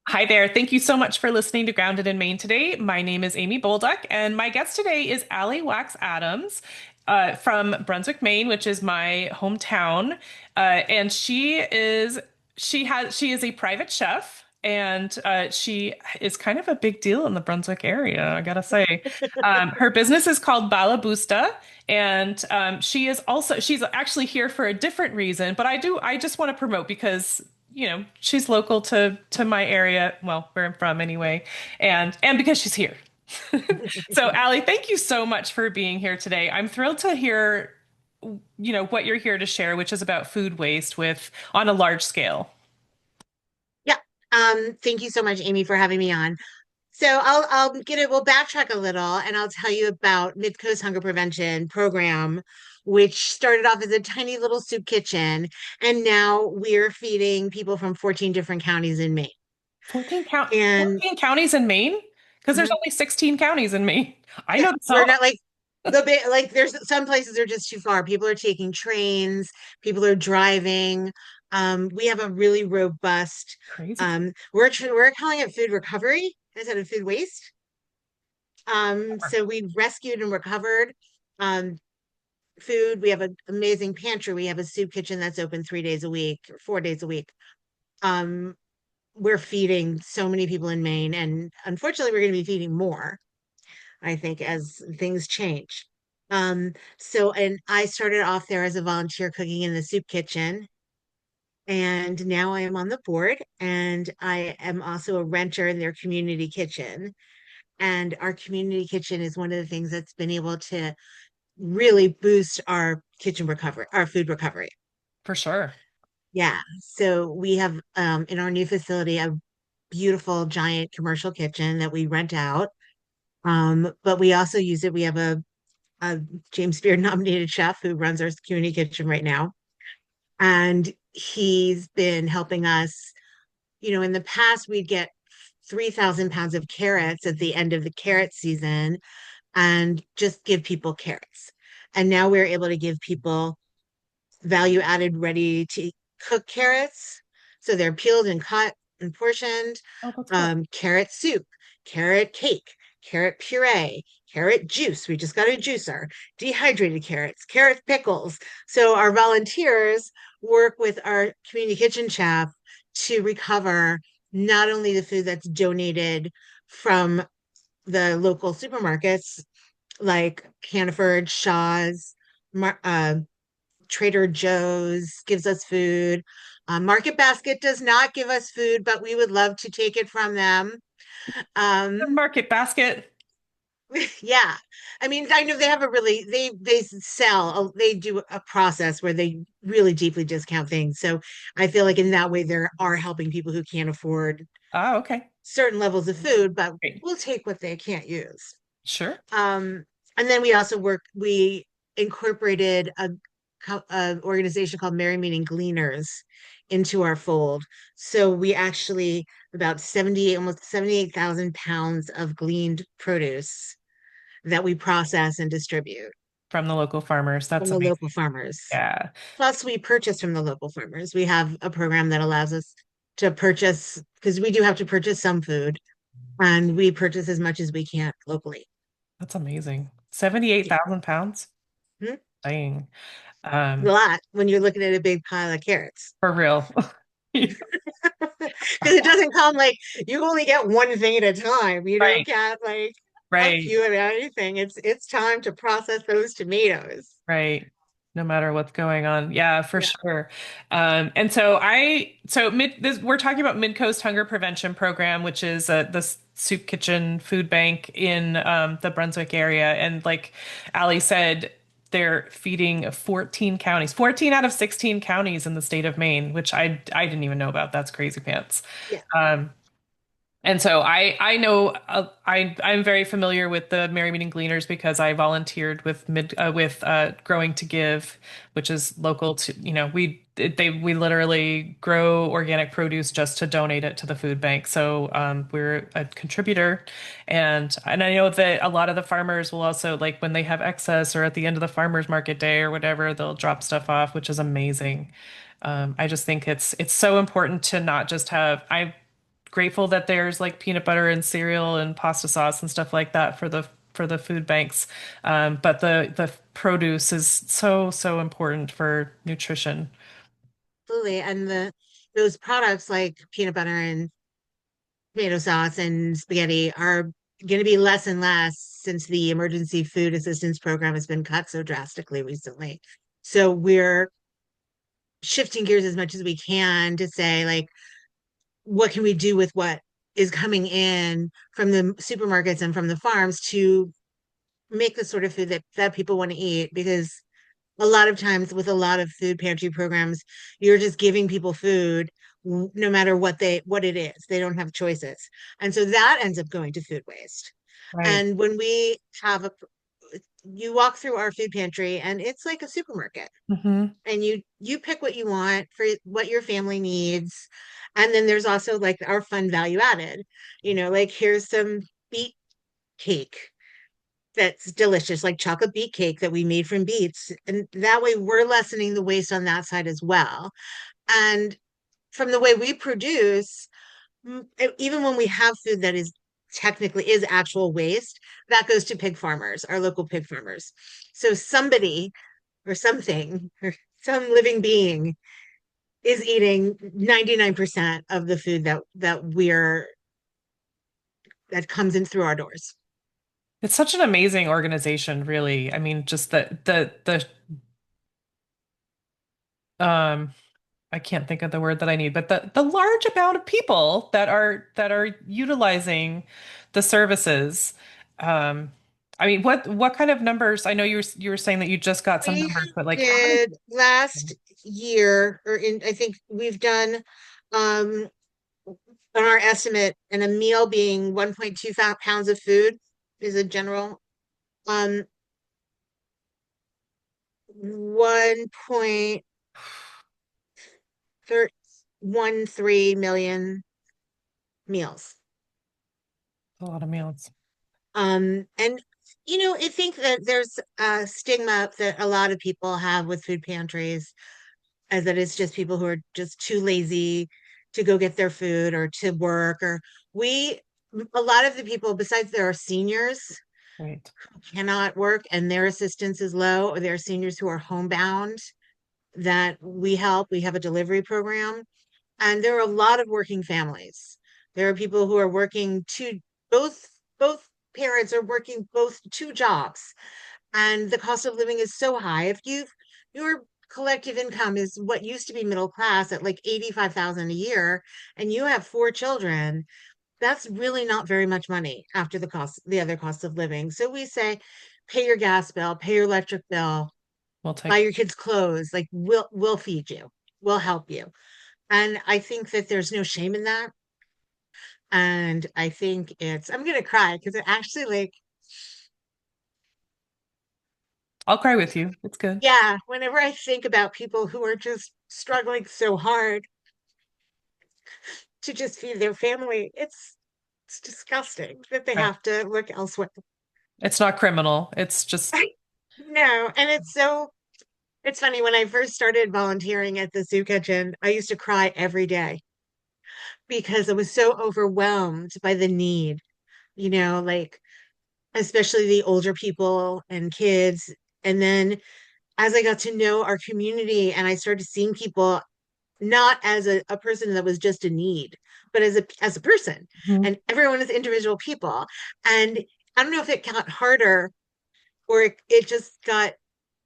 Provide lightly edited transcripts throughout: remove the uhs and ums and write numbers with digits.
Hi there. Thank you so much for listening to Grounded in Maine today. My name is Amy Bolduc, and my guest today is Allie Wax Adams from Brunswick, Maine, which is my hometown. And she is a private chef, and she is kind of a big deal in the Brunswick area, I gotta say. Her business is called Balaboosta, and she's actually here for a different reason, but I just want to promote because she's local to my area, well, where I'm from anyway, and because she's here. So, Allie, thank you so much for being here today. I'm thrilled to hear, what you're here to share, which is about food waste with on a large scale. Yeah. Thank you so much, Amy, for having me on. So we'll backtrack a little and I'll tell you about Mid Coast Hunger Prevention Program, which started off as a tiny little soup kitchen, and now we're feeding people from 14 different counties in Maine. And 14 counties in Maine? Because there's mhm, only 16 counties in Maine. I yeah, know this we're all. not like the big like there's some places are just too far. People are taking trains, people are driving. We have a really robust Crazy. we're calling it food recovery instead of food waste. So we rescued and recovered um, food. We have an amazing pantry. We have a soup kitchen that's open 3 days a week, or 4 days a week. Um, we're feeding so many people in Maine, and unfortunately, we're going to be feeding more, I think, as things change. And I started off there as a volunteer cooking in the soup kitchen, and now I am on the board, and I am also a renter in their community kitchen. And our community kitchen is one of the things that's been able to really boost our kitchen recovery, our food recovery. For sure. Yeah. So we have in our new facility a beautiful giant commercial kitchen that we rent out. But we also use it. We have a James Beard nominated chef who runs our community kitchen right now. And he's been helping us. In the past, we'd get 3,000 pounds of carrots at the end of the carrot season and just give people carrots. And now we're able to give people value added, ready to cook carrots. So they're peeled and cut and portioned. Oh, that's cool. Carrot soup, carrot cake, carrot puree, carrot juice. We just got a juicer, dehydrated carrots, carrot pickles. So our volunteers work with our community kitchen chef to recover not only the food that's donated from the local supermarkets like Hannaford, Shaw's, Mar Trader Joe's gives us food. Market Basket does not give us food, but we would love to take it from them. The Um, Market Basket. yeah, I mean, I know they have a really they do a process where they really deeply discount things. So I feel like in that way they are helping people who can't afford Oh, okay. certain levels of food, but Great. we'll take what they can't use. Sure. Um, and then we incorporated a organization called Merry Meeting Gleaners into our fold. So we actually about 78, almost 78,000 pounds of gleaned produce that we process and distribute From the local farmers. from That's the amazing. local farmers. Yeah. Plus, we purchase from the local farmers. We have a program that allows us to purchase because we do have to purchase some food, and we purchase as much as we can locally. That's amazing. Yeah. 78,000 pounds? Hmm? Dang. A lot when you're looking at a big pile of carrots. For real. Because it doesn't come like you only get one thing at a time. You don't Right, get like a right, few of anything. It's time to process those tomatoes. right. No matter what's going on. Yeah, for Yeah. sure. And so we're talking about Mid Coast Hunger Prevention Program, which is this soup kitchen food bank in the Brunswick area. And like Ali said, they're feeding 14 counties, 14 out of 16 counties in the state of Maine, which I didn't even know about. That's crazy pants. Yeah. Um, And so I know I'm very familiar with the Merry Meeting Gleaners because I volunteered with Growing to Give, which is local to we literally grow organic produce just to donate it to the food bank. So we're a contributor, and I know that a lot of the farmers will also like when they have excess or at the end of the farmers market day or whatever, they'll drop stuff off, which is amazing. I just think it's so important to not just have I grateful that there's like peanut butter and cereal and pasta sauce and stuff like that for the food banks. But the produce is so important for nutrition. Absolutely. And those products like peanut butter and tomato sauce and spaghetti are going to be less and less since the emergency food assistance program has been cut so drastically recently. So we're shifting gears as much as we can to say, like, what can we do with what is coming in from the supermarkets and from the farms to make the sort of food that people want to eat? Because a lot of times with a lot of food pantry programs, you're just giving people food no matter what it is. They don't have choices. And so that ends up going to food waste. Right. And when we have a you walk through our food pantry and it's like a supermarket, Hmm. and you pick what you want for what your family needs. And then there's also like our fun value added, like here's some beet cake that's delicious, like chocolate beet cake that we made from beets. And that way we're lessening the waste on that side as well. And from the way we produce, even when we have food that is technically is actual waste, that goes to pig farmers, our local pig farmers. So somebody or something or some living being is eating 99% of the food that comes in through our doors. It's such an amazing organization, really. I mean, just the I can't think of the word that I need, but the large amount of people that are utilizing the services. Um, I mean, what kind of numbers? I know you were saying that you just got some We numbers, but like how many? did last year, or in, I think we've done um on our estimate, and a meal being 1.2 pounds of food is a general, 1.13 million meals. A lot of meals. And I think that there's a stigma that a lot of people have with food pantries, as that it's just people who are just too lazy to go get their food or to work. Or we a lot of the people, besides there are seniors Right. who cannot work and their assistance is low, or there are seniors who are homebound that we help. We have a delivery program. And there are a lot of working families. There are people who are working both both parents are working both two jobs, and the cost of living is so high. If your collective income is what used to be middle class at like 85,000 a year, and you have four children, that's really not very much money after the other costs of living. So we say, pay your gas bill, pay your electric bill, We'll buy take. your kids clothes, like we'll feed you, we'll help you. And I think that there's no shame in that. And I think I'm gonna cry because it actually, like, I'll cry with you. It's good. yeah, whenever I think about people who are just struggling so hard to just feed their family, it's disgusting that they Right. have to look elsewhere. It's not criminal. It's just No, and it's funny, when I first started volunteering at the soup kitchen, I used to cry every day because I was so overwhelmed by the need, like especially the older people and kids. And then as I got to know our community and I started seeing people not as a person that was just a need, but as a person, Mhm. and everyone is individual people. And I don't know if it got harder or it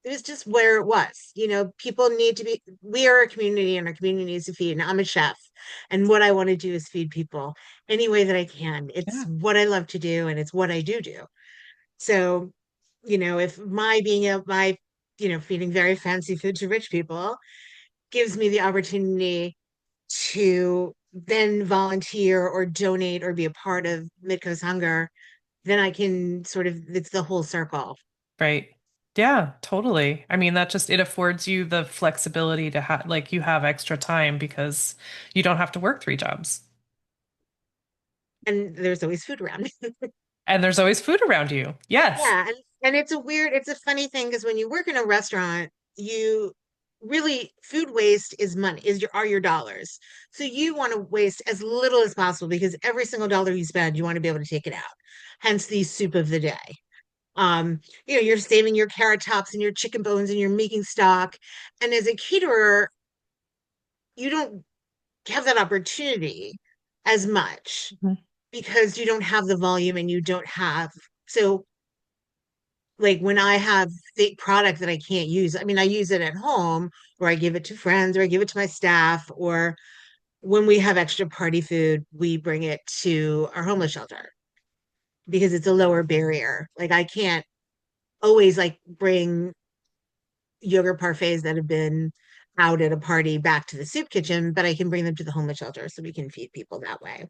was just where it was. People need to be, we are a community and our community needs to feed. And I'm a chef. And what I want to do is feed people any way that I can. It's Yeah. what I love to do and it's what I do. So, if feeding very fancy food to rich people gives me the opportunity to then volunteer or donate or be a part of Mid Coast Hunger, then I can it's the whole circle. Right. Yeah, totally. I mean, that just it affords you the flexibility to have like you have extra time because you don't have to work three jobs. And there's always food around. And there's always food around you. Yes. Yeah, and it's a funny thing because when you work in a restaurant, you really food waste is money, are your dollars. So you want to waste as little as possible because every single dollar you spend, you want to be able to take it out. Hence the soup of the day. You're saving your carrot tops and your chicken bones and you're making stock. And as a caterer, you don't have that opportunity as much Mhm. because you don't have the volume and you don't have so like when I have fake product that I can't use, I mean, I use it at home or I give it to friends or I give it to my staff, or when we have extra party food, we bring it to our homeless shelter because it's a lower barrier. Like I can't always like bring yogurt parfaits that have been out at a party back to the soup kitchen, but I can bring them to the homeless shelter so we can feed people that way.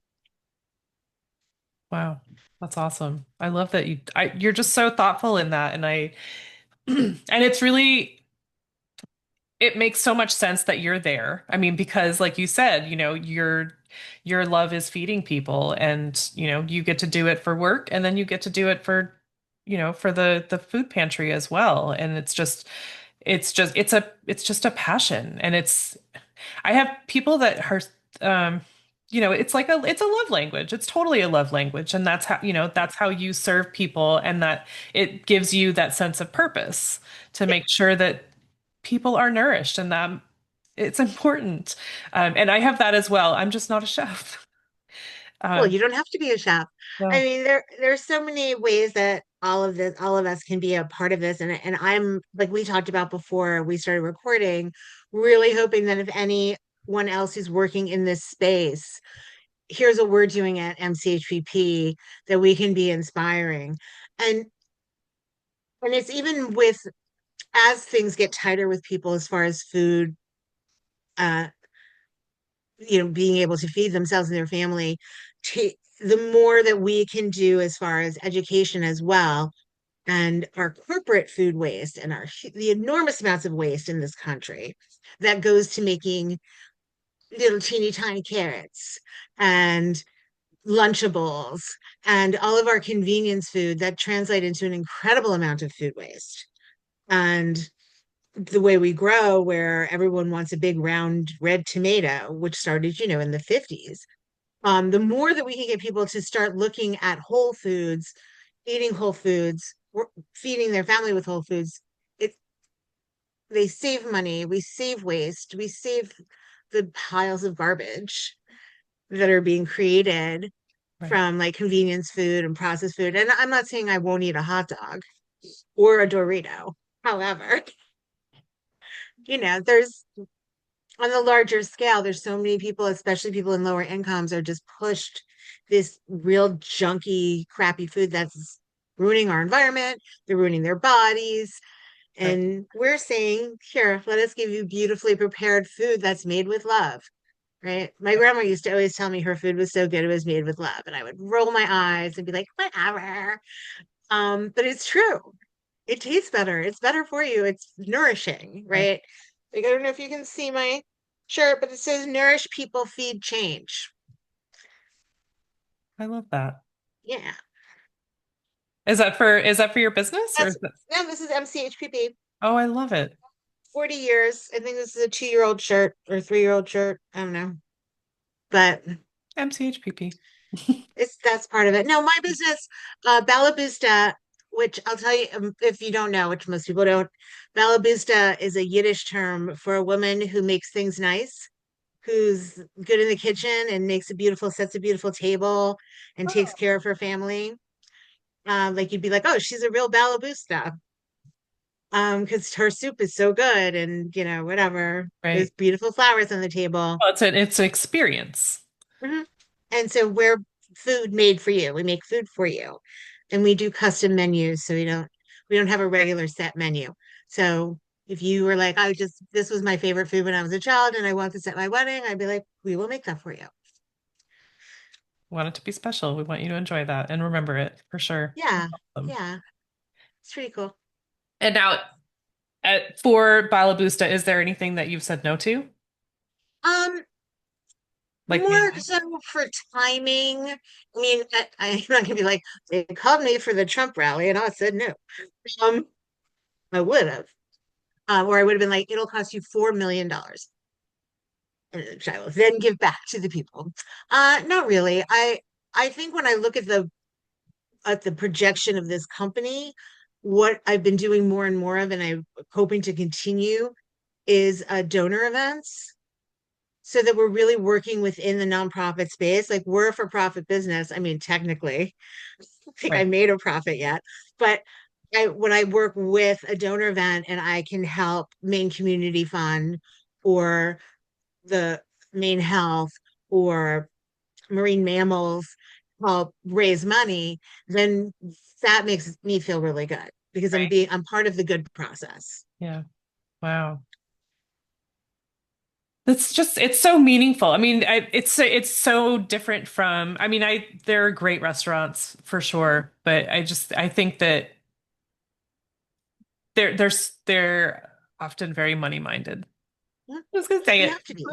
Wow. That's awesome. I love that you're just so thoughtful in that. And and it's really, it makes so much sense that you're there. I mean, because like you said, your love is feeding people and, you get to do it for work and then you get to do it for, for the food pantry as well. And it's just a passion. And I have people that are, um, it's a love language. It's totally a love language. And that's how you serve people and that it gives you that sense of purpose to Yeah. make sure that people are nourished and that it's important. And I have that as well. I'm just not a chef. Well, Um, you don't have to be a chef. I no. mean, there's so many ways that all of us can be a part of this. And I'm like we talked about before we started recording, really hoping that if anyone else who's working in this space here's what we're doing at MCHPP, that we can be inspiring. And and it's even with as things get tighter with people as far as food, uh, being able to feed themselves and their family, the more that we can do as far as education as well, and our corporate food waste and the enormous amounts of waste in this country that goes to making little teeny tiny carrots and Lunchables and all of our convenience food that translate into an incredible amount of food waste. And the way we grow, where everyone wants a big round red tomato, which started, in the 50s. The more that we can get people to start looking at whole foods, eating whole foods, feeding their family with whole foods, it they save money, we save waste, we save the piles of garbage that are being created Right. from like convenience food and processed food. And I'm not saying I won't eat a hot dog or a Dorito. However, there's on the larger scale, there's so many people, especially people in lower incomes, are just pushed this real junky, crappy food that's ruining our environment. They're ruining their bodies. Right. And we're saying, here, let us give you beautifully prepared food that's made with love. Right. My grandma used to always tell me her food was so good it was made with love. And I would roll my eyes and be like, whatever. But it's true. It tastes better. It's better for you. It's nourishing, Right. right? Like I don't know if you can see my shirt, but it says nourish people, feed change. I love that. Yeah. Is that for your business or That's is that? no, this is MCHPP. Oh, I love it. 40 years. I think this is a 2-year-old shirt or 3-year-old shirt. I don't know. But MCHPP. that's part of it. No, my business, Balaboosta, which I'll tell you if you don't know, which most people don't, Balaboosta is a Yiddish term for a woman who makes things nice, who's good in the kitchen and sets a beautiful table and takes Oh, care of her family. Like you'd be like, oh, she's a real Balaboosta. Because her soup is so good and whatever. There's right. beautiful flowers on the table. Well, it's an experience. Mhm. And so we're food made for you. We make food for you. And we do custom menus, so we don't have a regular set menu. So if you were like, this was my favorite food when I was a child and I want this at my wedding, I'd be like, we will make that for you. We want it to be special. We want you to enjoy that and remember it for sure. Yeah. Awesome. Yeah. It's pretty cool. And now, for Balaboosta, is there anything that you've said no to? Um, Like More maybe? so for timing. I mean, I'm not gonna be like, they called me for the Trump rally and I said no. Um, I would have. or I would have been like, it'll cost you $4 million. And I will then give back to the people. Not really. I think when I look at the projection of this company, what I've been doing more and more of, and I'm hoping to continue, is donor events, so that we're really working within the nonprofit space. Like, we're a for-profit business. I mean, technically, I don't think I Right. made a profit yet, but when I work with a donor event and I can help Maine Community Fund or the Maine Health or marine mammals help raise money, then that makes me feel really good because Right. I'm part of the good process. Yeah. Wow. It's so meaningful. I mean, it's so different from, I mean, there are great restaurants for sure, but I think that they're often very money minded. Yeah, I was gonna say we it. have to be.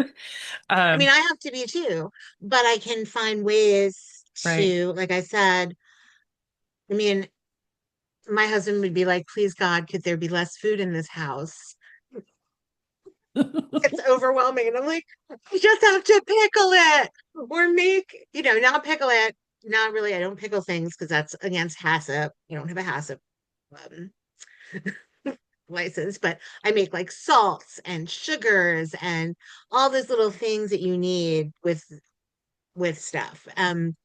I mean, Um, I have to be too, but I can find ways right. to, like I said, I mean, my husband would be like, please God, could there be less food in this house? It's overwhelming. And I'm like, you just have to pickle it or make, not pickle it. Not really. I don't pickle things because that's against HACCP. I don't have a HACCP um, license, but I make like salts and sugars and all those little things that you need with stuff. And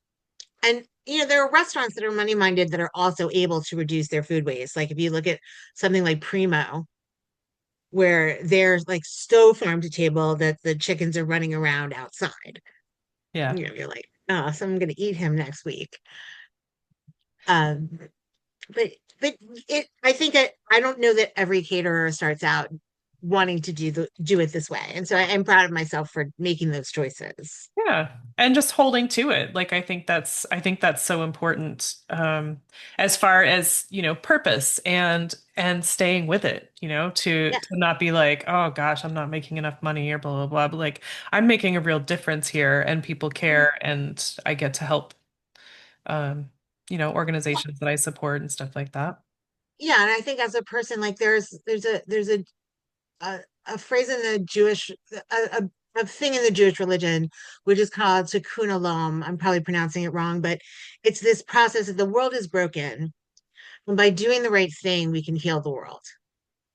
there are restaurants that are money minded that are also able to reduce their food waste. Like if you look at something like Primo, where there's like stove farm to table that the chickens are running around outside. Yeah. You're like, oh, so I'm gonna eat him next week. Um, but but I think that I don't know that every caterer starts out wanting to do it this way. And so I'm proud of myself for making those choices. Yeah. And just holding to it. Like I think that's so important as far as, purpose and staying with it, Yeah, to not be like, oh gosh, I'm not making enough money or blah blah blah. But like I'm making a real difference here and people yeah, care and I get to help organizations that I support and stuff like that. yeah. And I think as a person, like there's a phrase in the Jewish a thing in the Jewish religion, which is called tikkun olam. I'm probably pronouncing it wrong, but it's this process that the world is broken, and by doing the right thing, we can heal the world.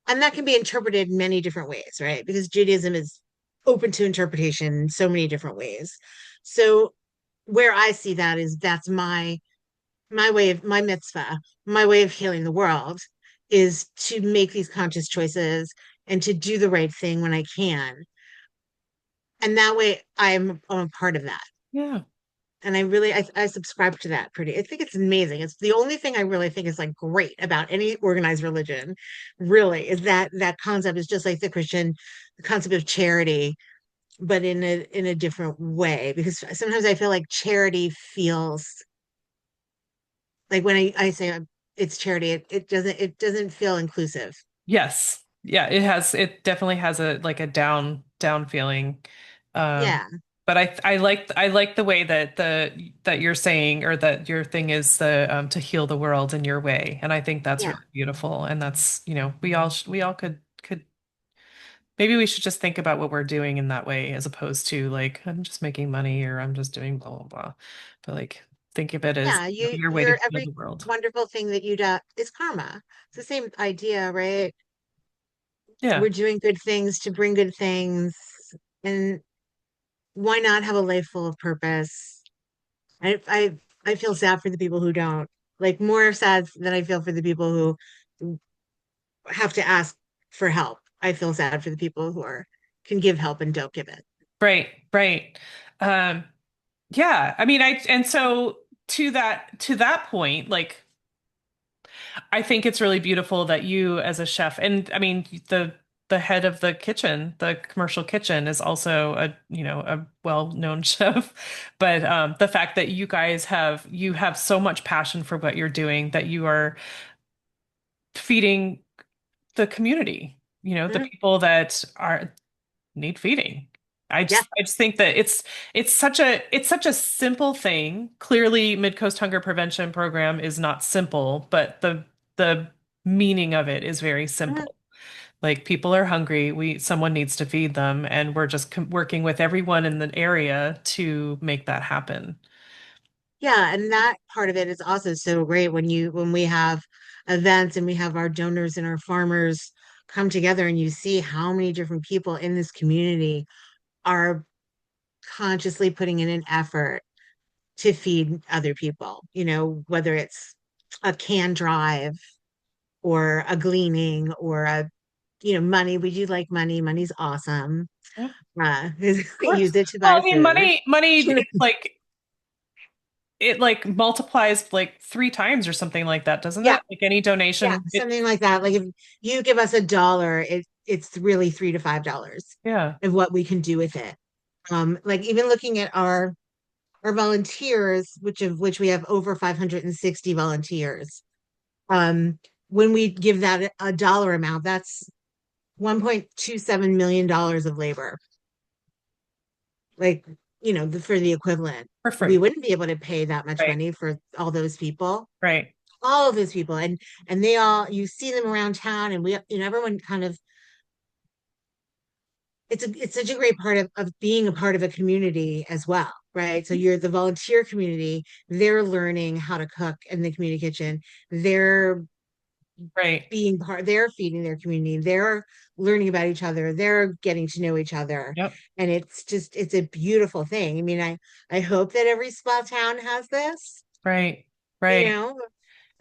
And that can be interpreted in many different ways, right? Because Judaism is open to interpretation in so many different ways. So where I see that is that's my way of my mitzvah, my way of healing the world is to make these conscious choices and to do the right thing when I can. And that way I'm a part of that. Yeah. And I subscribe to that pretty. I think it's amazing. It's the only thing I really think is like great about any organized religion, really, is that concept is just like the concept of charity, but in a different way. Because sometimes I feel like charity feels like when I say it's charity, it doesn't feel inclusive. Yes. Yeah, it definitely has a like a down feeling. Um Yeah, but I like the way that you're saying or that your thing is the to heal the world in your way. And I think that's yeah, really beautiful. And that's, we all could maybe we should just think about what we're doing in that way as opposed to like I'm just making money or I'm just doing blah blah blah. But like think of it as yeah. your way to You're heal every the world. wonderful thing that you do is karma. It's the same idea, right? Yeah. We're doing good things to bring good things, and why not have a life full of purpose? I feel sad for the people who don't. Like, more sad than I feel for the people who have to ask for help. I feel sad for the people who are can give help and don't give it. Right, right. Um Yeah, I mean, and so to that point, like I think it's really beautiful that you as a chef, and I mean the head of the kitchen, the commercial kitchen, is also a well-known chef. But the fact that you have so much passion for what you're doing that you are feeding the community, the Mhm. people that are need feeding. Yeah, I just think that it's such a simple thing. Clearly, Mid Coast Hunger Prevention Program is not simple, but the meaning of it is very mhm. simple. Like people are hungry. Someone needs to feed them, and we're just working with everyone in the area to make that happen. Yeah, and that part of it is also so great when we have events and we have our donors and our farmers come together and you see how many different people in this community are consciously putting in an effort to feed other people, whether it's a can drive or a gleaning or money. We do like money. Money's awesome. Yeah, of We course. use it to Well, buy I mean, food. money, it's like it like multiplies like three times or something like that, doesn't Yeah, it? Like any yeah, donation, something like that. Like if you give us $1, it's really $3 to $5 yeah, of what we can do with it. Like even looking at our volunteers, which we have over 560 volunteers. When we give that a dollar amount, that's $1.27 million of labor. Like, for the equivalent. for We free. wouldn't be able to pay that much Right, money for all those people. right. All of those people. And they all you see them around town and everyone kind of it's such a great part of being a part of a community as well, right? So you're the volunteer community, they're learning how to cook in the community kitchen. They're Right. they're feeding their community, they're learning about each other, they're getting to know each other. Yep. And it's a beautiful thing. I mean, I hope that every small town has this, Right. you Right. know.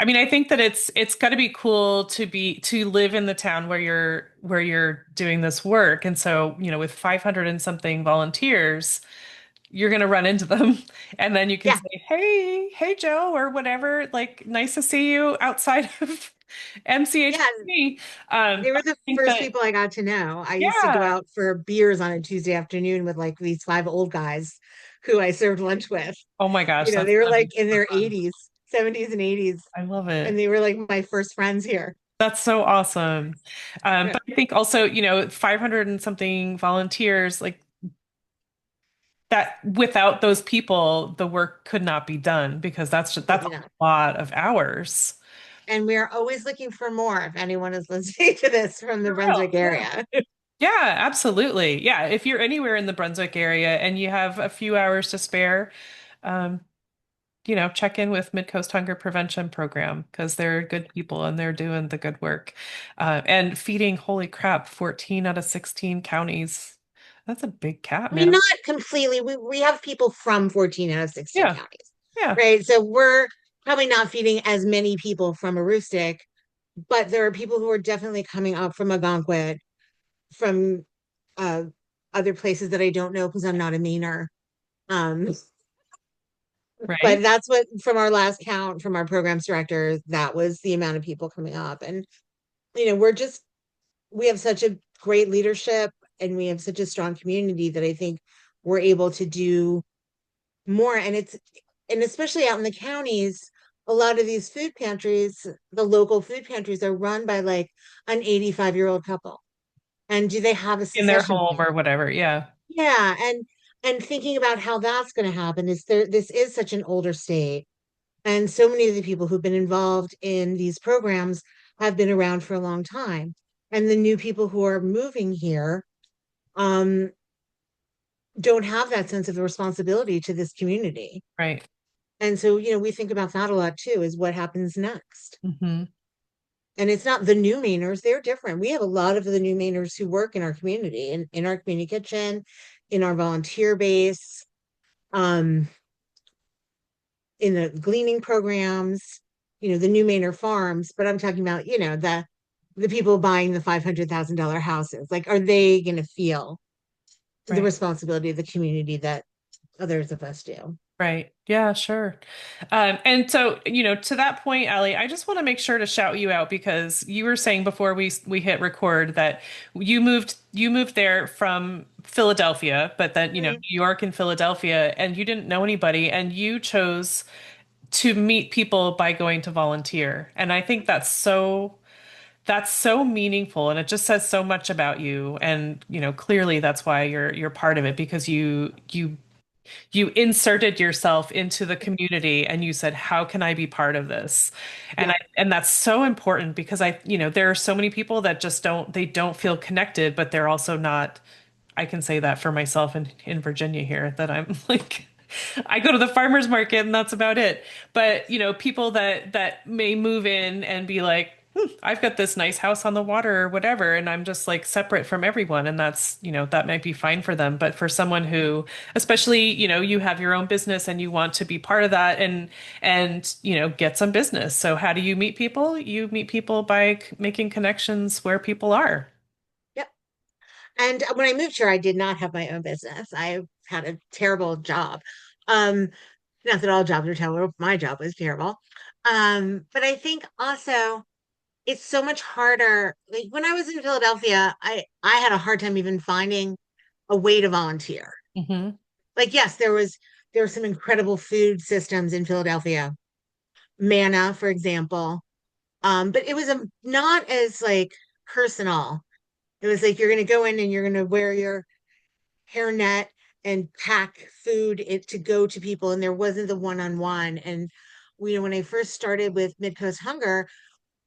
I mean, I think that it's got to be cool to live in the town where you're doing this work. And so, with 500 and something volunteers, you're going to run into them and then you can Yeah, say, "Hey, Joe," or whatever, like, "Nice to see you outside of yeah. MCHPP." They were But the I think first that people I got to know. I used to go yeah. out for beers on a Tuesday afternoon with like these five old guys who I served lunch with. Oh my gosh, that's They were gotta be like in super their fun. 80s, 70s and 80s, I love and it. they were like my first friends here. That's so awesome. Yeah. But I think also, 500 and something volunteers, like that, without those people, the work could not be done because that's Absolutely a not. lot of hours. And we're always looking for more if anyone is listening to this from the For real. Brunswick Yeah. area. Yeah, absolutely. Yeah, if you're anywhere in the Brunswick area and you have a few hours to spare, um, check in with Mid Coast Hunger Prevention Program because they're good people and they're doing the good work. And feeding, holy crap, 14 out of 16 counties. That's a big cat, I mean, man. not completely. We have people from 14 out of 16 Yeah, counties, yeah, right? So we're probably not feeding as many people from Aroostook, but there are people who are definitely coming up from Algonquin, from uh, other places that I don't know because I'm not a Mainer. Um, but right. that's what, from our last count, from our programs director, that was the amount of people coming up. And, we have such a great leadership and we have such a strong community that I think we're able to do more. And especially out in the counties, a lot of these food pantries, the local food pantries are run by like an 85-year-old couple. And do they have a In their succession home plan? or whatever. Yeah, Yeah, and thinking about how that's going to happen is this is such an older state. And so many of the people who've been involved in these programs have been around for a long time. And the new people who are moving here um, don't have that sense of responsibility to this community. right. And so, we think about that a lot too, is what happens next. Hmm. And it's not the new Mainers, they're different. We have a lot of the new Mainers who work in our community, in our community kitchen, in our volunteer base, um, in the gleaning programs, the new Mainer farms. But I'm talking about, the people buying the $500,000 houses. Like, are they going to feel the Right. responsibility of the community that others of us do? Right. Yeah, sure. And so, to that point, Allie, I just want to make sure to shout you out because you were saying before we hit record that you moved there from Philadelphia, but then, New Mhm. York and Philadelphia, and you didn't know anybody, and you chose to meet people by going to volunteer. And I think that's so meaningful and it just says so much about you. And, clearly that's why you're part of it because you You inserted yourself into the community and you said, how can I be part of this? Yeah. And that's so important because there are so many people that just don't feel connected, but they're also not. I can say that for myself in Virginia here, that I'm like, I go to the farmer's market and that's about it. But, people that may move in and be like, I've got this nice house on the water or whatever, and I'm just like separate from everyone. And that might be fine for them. But for someone who, especially, you have your own business and you want to be part of that and get some business. So how do you meet people? You meet people by making connections where people are. Yep. And when I moved here, I did not have my own business. I had a terrible job. Um, Not that all jobs are terrible. My job was terrible. But I think also it's so much harder. Like when I was in Philadelphia, I had a hard time even finding a way to volunteer. Hmm. Like yes, there were some incredible food systems in Philadelphia. Manna, for example. But it was not as like personal. It was like you're going to go in and you're going to wear your hairnet and pack food to go to people, and there wasn't the one-on-one. And when I first started with Mid Coast Hunger,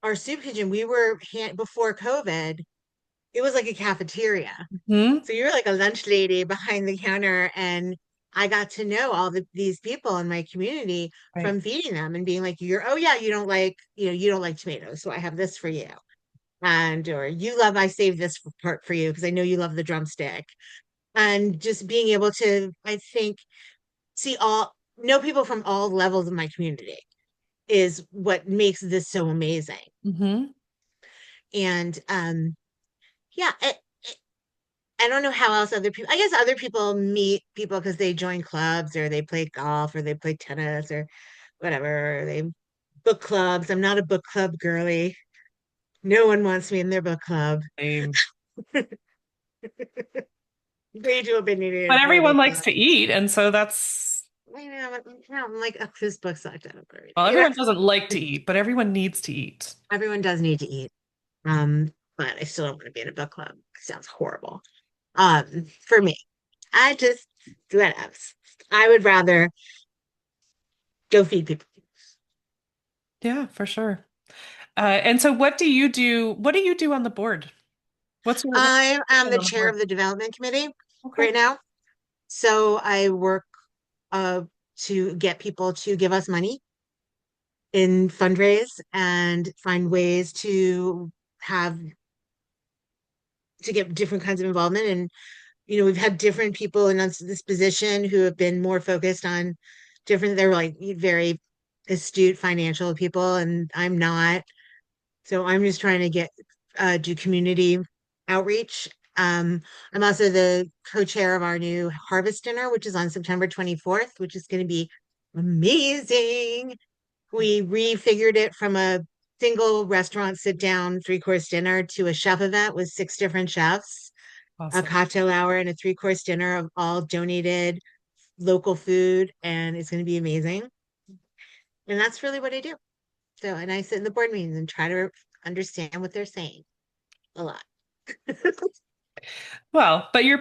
our soup kitchen, before COVID, it was like a cafeteria. Hmm. So you're like a lunch lady behind the counter, and I got to know these people in my community Right. from feeding them and being like, oh yeah, you don't like tomatoes, so I have this for you. And or I saved this part for you because I know you love the drumstick. And just being able to, I think, know people from all levels of my community is what makes this so amazing. Hmm. And yeah, I don't know how else other people, I guess other people meet people because they join clubs or they play golf or they play tennis or whatever. Or they book clubs. I'm not a book club girly. No one wants me in their book club. Same. Way too But opinionated for a everyone book likes club. to eat, and so that's I know, but I'm like, oh, this book sucked. I don't read well, it. everyone doesn't like to eat, but everyone needs to eat. Everyone does need to eat. But I still don't want to be in a book club. It sounds horrible. For me, I just whatever. I would rather go feed people. Yeah, for sure. And so what do you do? What do you do on the board? What's I am your the on the chair board? of the development committee Okay. right now. So I work uh, to get people to give us money in fundraise and find ways have to get different kinds of involvement. And we've had different people in this position who have been more focused on they're like very astute financial people, and I'm not. So I'm just trying to do community outreach. I'm also the co-chair of our new harvest dinner, which is on September 24th, which is going to be amazing. We refigured it from a single restaurant sit down 3-course dinner to a chef event with 6 different chefs, a Awesome. cocktail hour, and a 3-course dinner of all donated local food. And it's going to be amazing. And that's really what I do. So, and I sit in the board meetings and try to understand what they're saying a lot. Well, but you're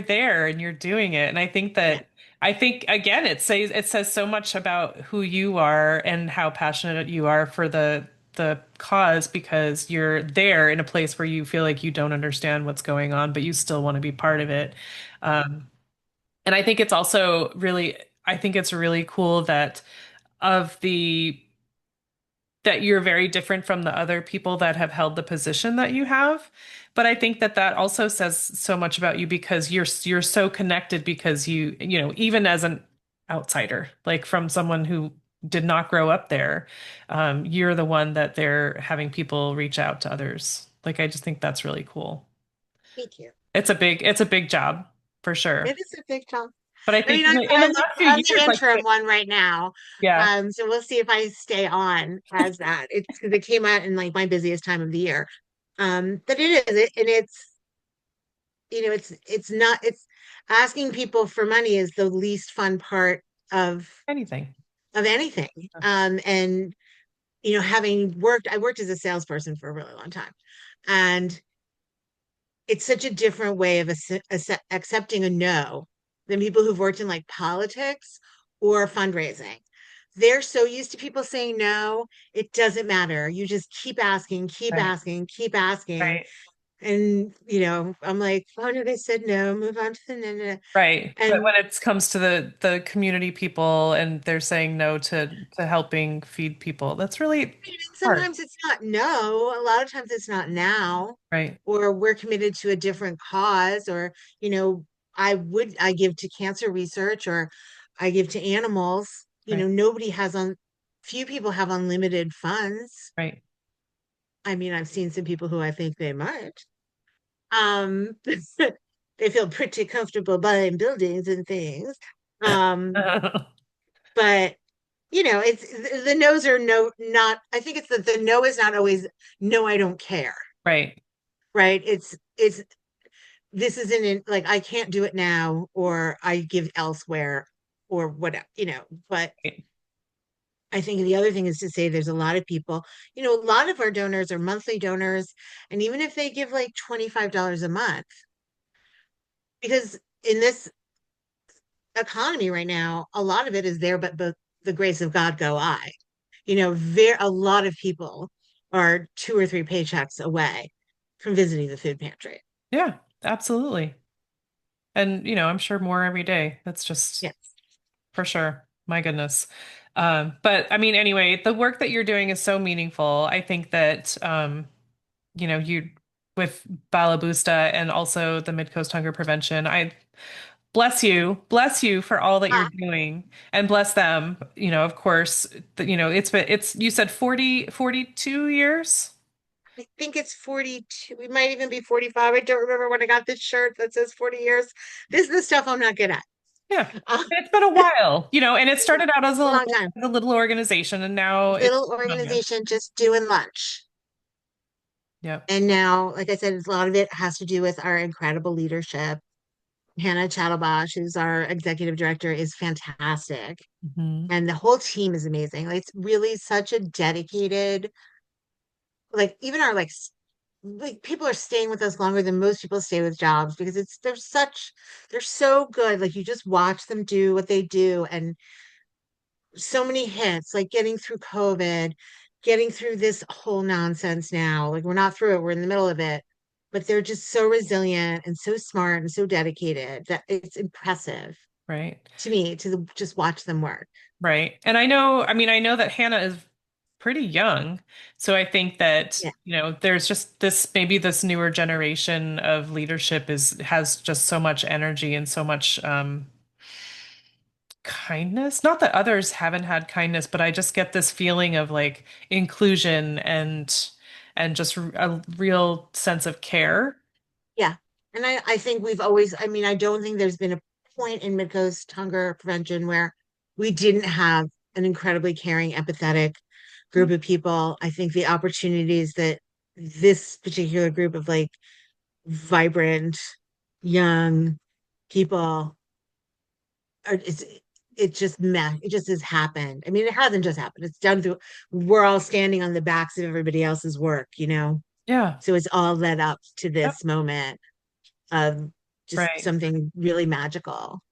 there and you're doing it. And Yeah. I think again it says so much about who you are and how passionate you are for the cause because you're there in a place where you feel like you don't understand what's going on, but you still want to be part of it. Um, and I think it's also really I think it's really cool of the that you're very different from the other people that have held the position that you have. But I think that also says so much about you because you're so connected because even as an outsider, like from someone who did not grow up there, you're the one that they're having people reach out to others. Like I just think that's really cool. Thank you. It's a big job for It sure. is a big challenge. But I I think mean, in the last few I'm the years, like interim one right now. yeah, So we'll see if I stay on as that. It's because it came out in like my busiest time of the year. But and it's not, it's asking people for money is the least fun part of anything. anything. And I worked as a salesperson for a really long time, and it's such a different way of accepting a no than people who've worked in like politics or fundraising. They're so used to people saying no, it doesn't matter. You just keep asking, keep Right. asking, keep asking. Right. And, I'm like, oh no, they said no, move on to the no, no, no. Right. But And when it comes to the community people and they're saying no to helping feed people, that's really hard. sometimes it's not no. A lot of times it's not now, Right. or we're committed to a different cause, or, you know, I give to cancer research, or I give to animals. Right. Nobody has few people have unlimited funds. Right. I mean, I've seen some people who I think they might. Um, they feel pretty comfortable buying buildings and things. Um, but it's the no's are no, not, I think it's that the no is not always no, I don't care, Right. right? It's this isn't like I can't do it now, or I give elsewhere, or whatever, but Right. I think the other thing is to say there's a lot of people, a lot of our donors are monthly donors, and even if they give like $25 a month, because in this economy right now, a lot of it is there, but the grace of God go I. A lot of people are two or three paychecks away from visiting the food pantry. Yeah, absolutely. And, I'm sure more every day. That's just Yes. for sure. My goodness. But I mean, anyway, the work that you're doing is so meaningful. I think that, you with Balaboosta and also the Mid Coast Hunger Prevention, I bless you for all that you're Ah, doing and bless them. Of course, you said 42 years. I think it's 42. We might even be 45. I don't remember when I got this shirt that says 40 years. This is the stuff I'm not good at. Yeah. Uh, It's been a while, and it started out a long time. as a little organization and now it's Little yeah. organization just doing lunch. Yeah. And now, like I said, a lot of it has to do with our incredible leadership. Hannah Chattelbosch, who's our executive director, is fantastic. Hmm. And the whole team is amazing. Like, it's really such a dedicated, like even our like people are staying with us longer than most people stay with jobs, because they're so good. Like, you just watch them do what they do, and so many hits, like getting through COVID, getting through this whole nonsense now. Like, we're not through it, we're in the middle of it. But they're just so resilient and so smart and so dedicated that it's impressive Right. to me to just watch them work. Right. And I know that Hannah is pretty young. So I think that, Yeah. there's just maybe this newer generation of leadership has just so much energy and so much kindness. Not that others haven't had kindness, but I just get this feeling of like inclusion and just a real sense of care. Yeah. And I think we've always, I mean, I don't think there's been a point in Midcoast hunger prevention where we didn't have an incredibly caring, empathetic group of people. I think the opportunities that this particular group of like vibrant, young people are, it just it just has happened. I mean, it hasn't just happened. It's done through, we're all standing on the backs of everybody else's work. Yeah. So it's all led up to Yep. this moment of just Right. something really magical.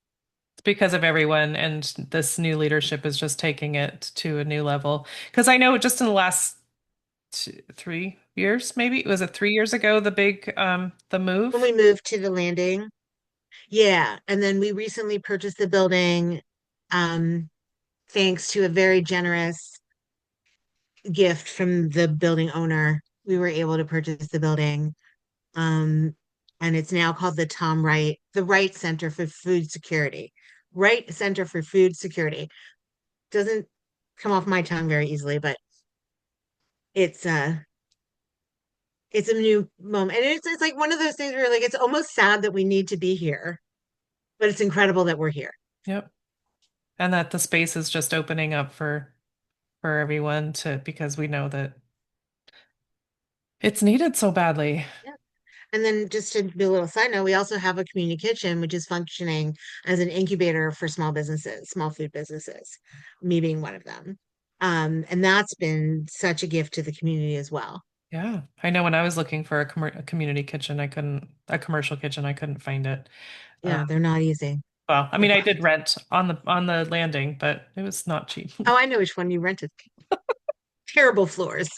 It's because of everyone, and this new leadership is just taking it to a new level. Because I know just in the last 3 years, maybe was it 3 years ago, the When move. we moved to the landing, yeah, and then we recently purchased the building, um, thanks to a very generous gift from the building owner. We were able to purchase the building, um, and it's now called the Wright Center for Food Security. Wright Center for Food Security doesn't come off my tongue very easily, but it's it's a new moment. And it's like one of those things where like it's almost sad that we need to be here, but it's incredible that we're here. Yep. And that the space is just opening up for everyone to because we know that it's needed so badly. Yeah. And then just to be a little side note, we also have a community kitchen, which is functioning as an incubator for small businesses, small food businesses, me being one of them. And that's been such a gift to the community as well. Yeah. I know when I was looking for a community kitchen, a commercial kitchen, I couldn't find it. Yeah, they're not easy. Well, I The mean, I bar. did rent on the landing, but it was not cheap. Oh, I know which one you rented. Terrible floors.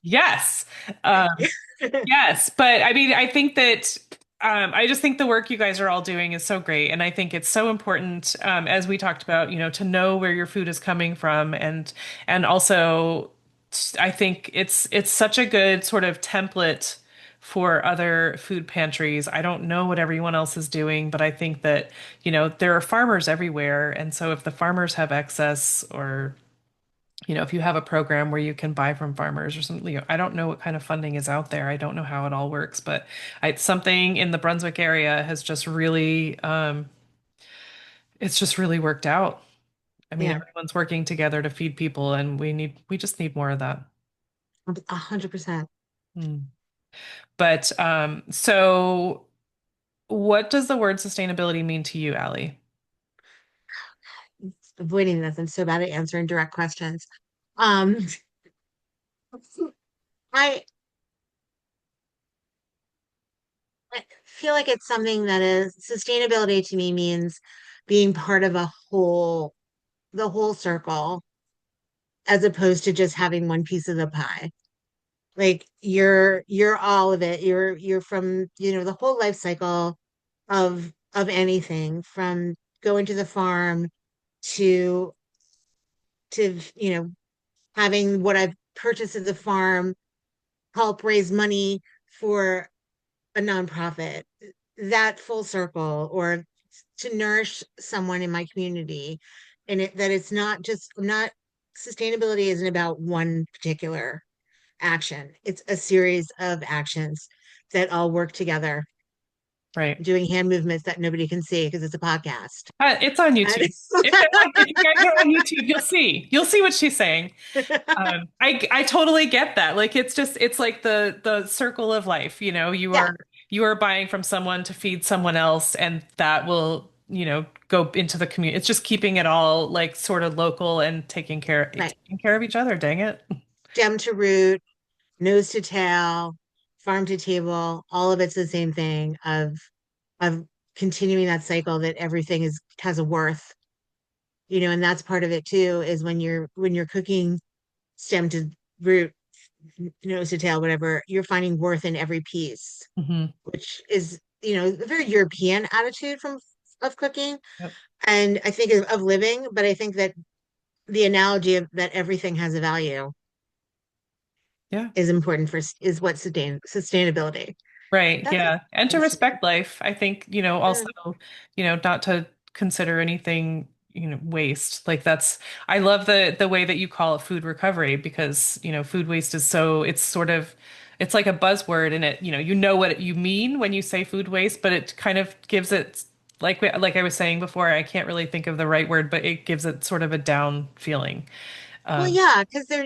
Yes. Um, yes, but I mean, I think that I just think the work you guys are all doing is so great, and I think it's so important, as we talked about, to know where your food is coming from, and also I think it's such a good sort of template for other food pantries. I don't know what everyone else is doing, but I think that, there are farmers everywhere, and so if the farmers have excess or if you have a program where you can buy from farmers or something, I don't know what kind of funding is out there. I don't know how it all works, but something in the Brunswick area has just really, it's just really worked out. I mean, Yeah, everyone's working together to feed people, and we just need more of that. 100%. Hmm. But so what does the word sustainability mean to you, Allie? Avoiding this. I'm so bad at answering direct questions. Um, I I feel like it's something that is sustainability to me means being part of the whole circle, as opposed to just having one piece of the pie. Like you're all of it. You're from, the whole life cycle of anything, from going to the farm to having what I've purchased at the farm help raise money for a nonprofit. That full circle, or to nourish someone in my community, and that it's not just not sustainability isn't about one particular action. It's a series of actions that all work together, Right. doing hand movements that nobody can see because it's a podcast. It's on And YouTube. If you guys are on YouTube, you'll see what she's saying. I totally get that. Like it's like the circle of life, you yeah, you are buying from someone to feed someone else, and that will, go into the community. It's just keeping it all like sort of local and right. taking care of each other, dang it. Stem to root, nose to tail, farm to table, all of it's the same thing of continuing that cycle, that everything has a worth, and that's part of it too, is when you're cooking stem to root, nose to tail, whatever, you're finding worth in every piece, Hmm. which is, a very European attitude from of cooking, Yep. and I think of living, but I think that the analogy of that everything has a value Yeah. is important is what sustainability. Right. That's it. Yeah. And to respect life. I think, Yeah. also, not to consider anything, waste. Like I love the way that you call it food recovery because, food waste is it's sort of, it's like a buzzword and you know what you mean when you say food waste, but it kind of gives it, like I was saying before, I can't really think of the right word, but it gives it sort of a down feeling. Well, Um, yeah, because there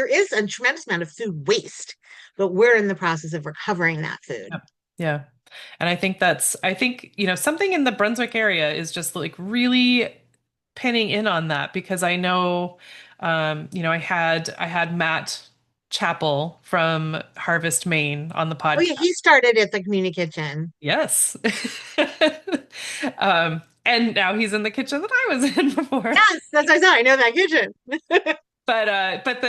is a tremendous amount of food waste, but we're in the process of recovering that food. yeah. Yeah. And I think, something in the Brunswick area is just like really pinning in on that because I know, I had Matt Chappell from Harvest Maine on the Oh yeah, podcast. he started at the community kitchen. Yes. And now he's in the kitchen that I was in before. Yes, that's what I said. I know that kitchen. But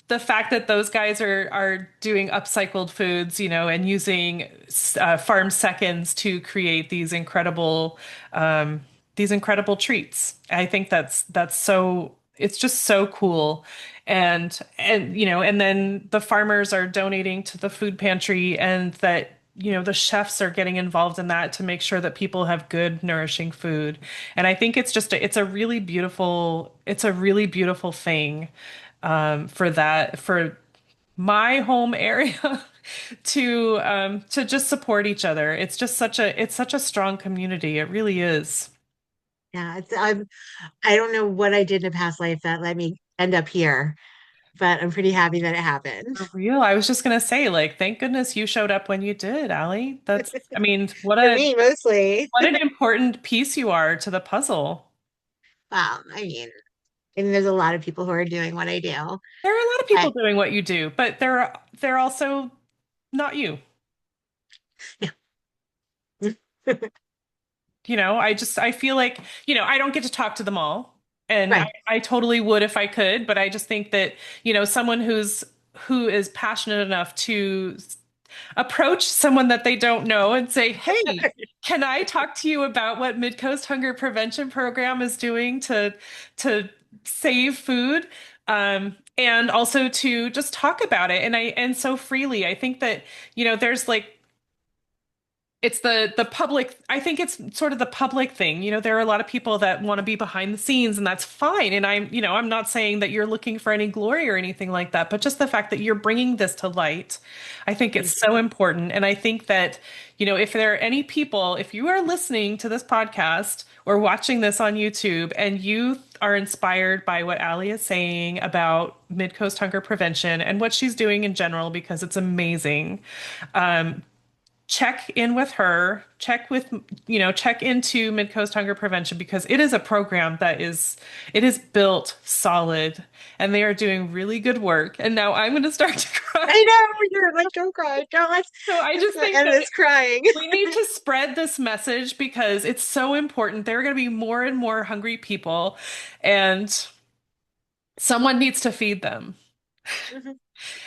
the fact that those guys are doing upcycled foods, and using farm seconds to create um, these incredible treats, I think that's so it's just so cool. And then the farmers are donating to the food pantry, and that the chefs are getting involved in that to make sure that people have good, nourishing food. And I think it's a really beautiful thing for my home area to just support each other. It's such a strong community. It really is. Yeah, I don't know what I did in a past life that let me end up here, but I'm pretty happy that it happened. For real. I was just gonna say, like, thank goodness you showed up when you did, Allie. I mean, For me, mostly. what an important piece you are to the puzzle. I mean, there's a lot of people who are doing what I do. There are a lot of people But doing what you do, but they're also not you. yeah, I feel like, I don't get to talk to them all. And I, Right. I totally would if I could, but I just think that, someone who is passionate enough to approach someone that they don't know and say, "Hey, can I talk to you about what Mid Coast Hunger Prevention Program is doing to save food?" And also to just talk about it and so freely. I think that, there's like it's the public. I think it's sort of the public thing. There are a lot of people that want to be behind the scenes, and that's fine. And I'm not saying that you're looking for any glory or anything like that, but just the fact that you're bringing this to light, I think it's so important. And I think that, if there are any people, if you are listening to this podcast or watching this on YouTube and you are inspired by what Ali is saying about Mid-Coast hunger prevention and what she's doing in general, because it's amazing, check in with her, check into Mid-Coast Hunger Prevention because it is a program it is built solid and they are doing really good work. And now I'm going to start to cry. I know you're like, don't cry. Don't So I let's just not think end that this crying. we need to spread this message because it's so important. There are going to be more and more hungry people and someone needs to feed them. Mhm.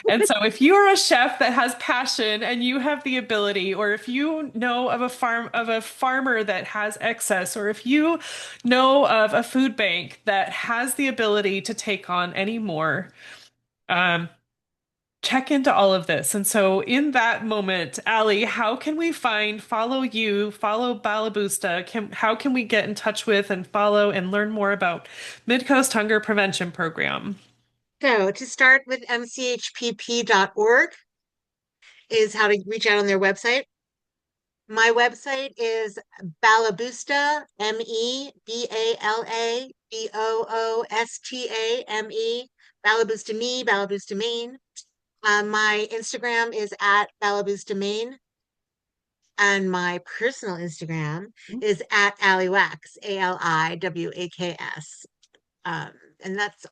And so if you're a chef that has passion and you have the ability, or if you know of a farmer that has excess, or if you know of a food bank that has the ability to take on any more, um, check into all of this. And so in that moment, Ali, how can we follow you, follow Balaboosta? How can we get in touch with and follow and learn more about Mid-Coast Hunger Prevention Program? So to start with MCHPP.org is how to reach out on their website. My website is Balaboosta, Mebalaboosta, Balaboosta, Maine. My Instagram is at Balaboosta, Maine. And my personal Instagram is at Aliwax, Aliwaks. Um, and that's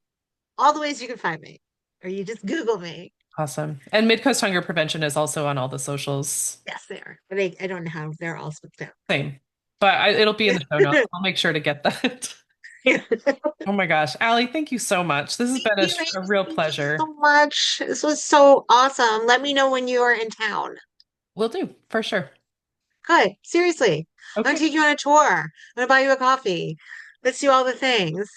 all the ways you can find me, or you just Google me. Awesome. And Mid-Coast Hunger Prevention is also on all the socials. Yes, they are. But I don't know how they're all split down. Same. But it'll be in the show notes. I'll make sure to get that. Oh my gosh. Allie, thank you so much. This has Thank been you, a real Amy. Thank you pleasure. so much. This was so awesome. Let me know when you are in town. Will do, for sure. Good. Seriously. I'm gonna Okay. take you on a tour. I'm gonna buy you a coffee. Let's do all the things.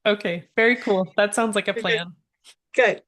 Okay. Very cool. That sounds like a plan. Good.